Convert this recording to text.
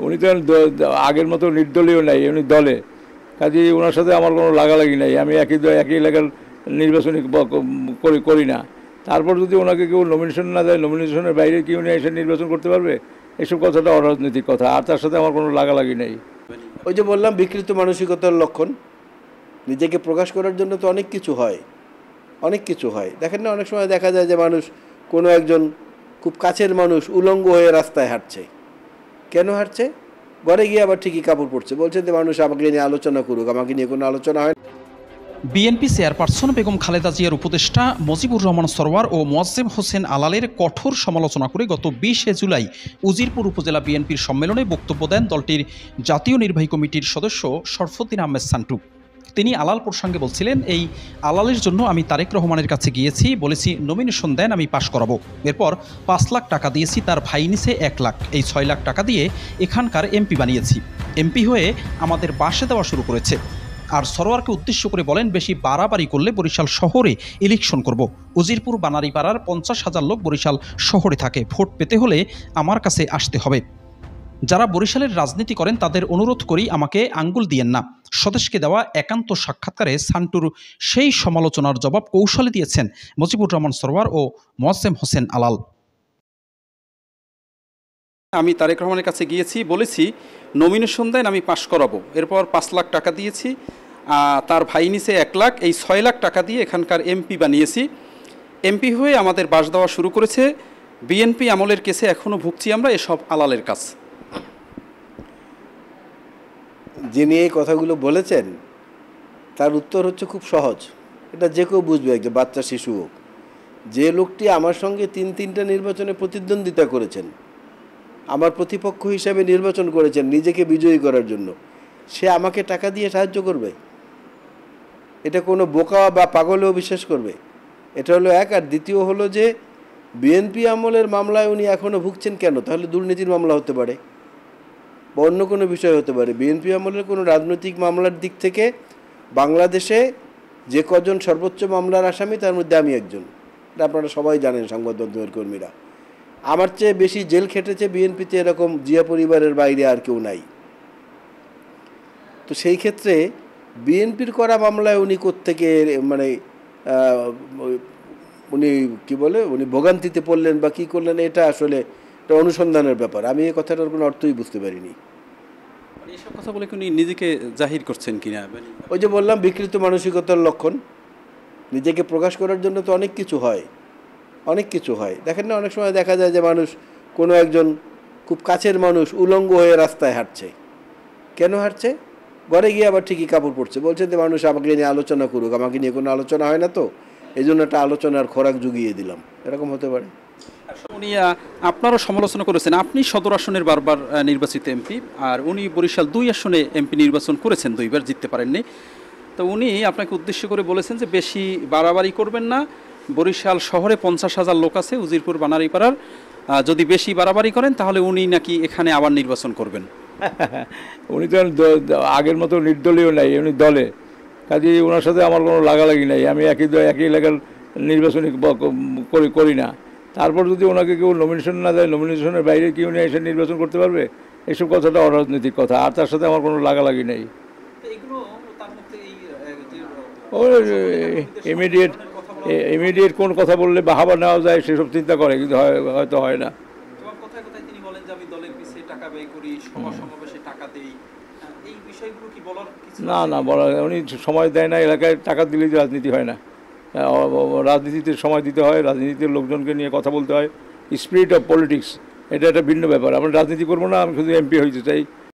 উনি তো আগের মতো নির্দলীয় নাই, উনি দলে, কাজে ওনার সাথে আমার কোনো লাগালাগি নাই। আমি একই এলাকার নির্বাচনী করি না। তারপর যদি ওনাকে কেউ নমিনেশন না দেয়, নমিনেশনের বাইরে কি উনি এসে নির্বাচন করতে পারবে? এসব কথাটা অরাজনৈতিক কথা, আর তার সাথে আমার কোনো লাগালাগি নেই। ওই যে বললাম বিকৃত মানসিকতার লক্ষণ। নিজেকে প্রকাশ করার জন্য তো অনেক কিছু হয়, অনেক কিছু হয়। দেখেন না, অনেক সময় দেখা যায় যে মানুষ, কোনো একজন খুব কাছের মানুষ উলঙ্গ হয়ে রাস্তায় হাঁটছে। কেন হাঁটছে? ঘরে গিয়ে আবার ঠিকই কাপড় পরছে, বলছে যে মানুষ আমাকে নিয়ে আলোচনা করুক, আমাকে নিয়ে কোনো আলোচনা হয়। বিএনপি চেয়ারপারসন বেগম খালেদা জিয়ার উপদেষ্টা মুজিবুর রহমান সরওয়ার ও মোয়াজ্জেম হোসেন আলালের কঠোর সমালোচনা করে গত 20 জুলাই উজিরপুর উপজেলা বিএনপির সম্মেলনে বক্তব্য দেন দলটির জাতীয় নির্বাহী কমিটির সদস্য শরফুদ্দিন আহমেদ সান্টু। তিনি আলাল প্রসঙ্গে বলছিলেন, এই আলালের জন্য আমি তারেক রহমানের কাছে গিয়েছি, বলেছি নমিনেশন দেন, আমি পাশ করাবো। এরপর 5 লাখ টাকা দিয়েছি, তার ভাই নিছে 1 লাখ, এই 6 লাখ টাকা দিয়ে এখানকার এমপি বানিয়েছি। এমপি হয়ে আমাদের বাসে দেওয়া শুরু করেছে। আর সরোয়ারকে উদ্দেশ্য করে বলেন, বেশি বাড়াবাড়ি করলে বরিশাল শহরে ইলেকশন করব। উজিরপুর বানারীপাড়ার 50,000 লোক বরিশাল শহরে থাকে, ভোট পেতে হলে আমার কাছে আসতে হবে। যারা বরিশালের রাজনীতি করেন তাদের অনুরোধ করি, আমাকে আঙ্গুল দিয়েন না। স্বদেশকে দেওয়া একান্ত সাক্ষাৎকারে সান্টুর সেই সমালোচনার জবাব কৌশলে দিয়েছেন মুজিবুর রহমান সরওয়ার ও মোয়াজ্জেম হোসেন আলাল। আমি তারেক রহমানের কাছে গিয়েছি, বলেছি নমিনেশন দেন, আমি পাশ করাবো। এরপর 5 লাখ টাকা দিয়েছি, তার ভাই নিছে 1 লাখ, এই 6 লাখ টাকা দিয়ে এখানকার এমপি বানিয়েছি। এমপি হয়ে আমাদের বাস দেওয়া শুরু করেছে। বিএনপি আমলের কেসে এখনও ভুগছি আমরা, এসব আলালের কাজ। যিনি এই কথাগুলো বলেছেন তার উত্তর হচ্ছে খুব সহজ, এটা যে কেউ বুঝবে, একজন বাচ্চা শিশু হোক। যে লোকটি আমার সঙ্গে 3টা নির্বাচনে প্রতিদ্বন্দ্বিতা করেছেন, আমার প্রতিপক্ষ হিসাবে নির্বাচন করেছেন নিজেকে বিজয়ী করার জন্য, সে আমাকে টাকা দিয়ে সাহায্য করবে? এটা কোনো বোকা বা পাগলেও বিশ্বাস করবে? এটা হলো এক। আর দ্বিতীয় হলো যে বিএনপি আমলের মামলায় উনি এখনও ভুগছেন কেন? তাহলে দুর্নীতির মামলা হতে পারে বা অন্য কোনো বিষয় হতে পারে। বিএনপি আমলের কোনো রাজনৈতিক মামলার দিক থেকে বাংলাদেশে যে কজন সর্বোচ্চ মামলার আসামি তার মধ্যে আমি একজন, এটা আপনারা সবাই জানেন, সংবাদ মাধ্যমের কর্মীরা। আমার চেয়ে বেশি জেল খেটেছে বিএনপিতে এরকম জিয়া পরিবারের বাইরে আর কেউ নাই। তো সেই ক্ষেত্রে বিএনপির করা মামলায় উনি কোত্থেকে মানে উনি কি বলে উনি ভোগান্তিতে পড়লেন বা কী করলেন, এটা আসলে একটা অনুসন্ধানের ব্যাপার। আমি এই কথাটার কোনো অর্থই বুঝতে পারিনি। এসব কথা বলে কি উনি নিজেকে জাহির করছেন কিনা? ওই যে বললাম বিকৃত মানসিকতার লক্ষণ। নিজেকে প্রকাশ করার জন্য তো অনেক কিছু হয়, অনেক কিছু হয়। দেখেন না, অনেক সময় দেখা যায় যে মানুষ, কোনো একজন খুব কাছের মানুষ উলঙ্গ হয়ে রাস্তায় হাঁটছে। কেন হাঁটছে? ঘরে গিয়ে আবার ঠিকই কাপড় পরছে, বলছে যে মানুষ আমাকে নিয়ে আলোচনা করুক, আমাকে নিয়ে কোনো আলোচনা হয় না, তো এই জন্য একটা আলোচনার খোরাক জুগিয়ে দিলাম, এরকম হতে পারে। উনি আপনারও সমালোচনা করেছেন, আপনি সদর আসনের বারবার নির্বাচিত এমপি, আর উনি বরিশাল 2 আসনে এমপি নির্বাচন করেছেন, 2বার জিততে পারেননি। তো উনি আপনাকে উদ্দেশ্য করে বলেছেন যে বেশি বাড়াবাড়ি করবেন না, বরিশাল শহরে 50,000 লোক আছে উজিরপুর বানারীপাড়ার, যদি বেশি বাড়াবাড়ি করেন তাহলে উনি নাকি এখানে আবার নির্বাচন করবেন। উনি তো আগের মতো নির্দলীয় নাই, উনি দলে, কাজে ওনার সাথে আমার কোনো লাগালাগি নাই। আমি একই এলাকার নির্বাচনী করি না। তারপর যদি ওনাকে কেউ নমিনেশন না দেয়, নমিনেশনের বাইরে কি উনি এসে নির্বাচন করতে পারবে? এসব কথাটা অরাজনৈতিক কথা, আর তার সাথে আমার কোনো লাগালাগি নেই। ইমিডিয়েট কোন কথা বললে বাহাবা নেওয়া যায় সেসব চিন্তা করে, কিন্তু হয়তো হয় না। না বলা, উনি সময় দেয় না। এলাকায় টাকা দিলেই রাজনীতি হয় না, রাজনীতিতে সময় দিতে হয়, রাজনীতিতে লোকজনকে নিয়ে কথা বলতে হয়। স্পিরিট অফ পলিটিক্স, এটা একটা ভিন্ন ব্যাপার। আমরা রাজনীতি করবো না, আমি শুধু এমপি হইতে চাই,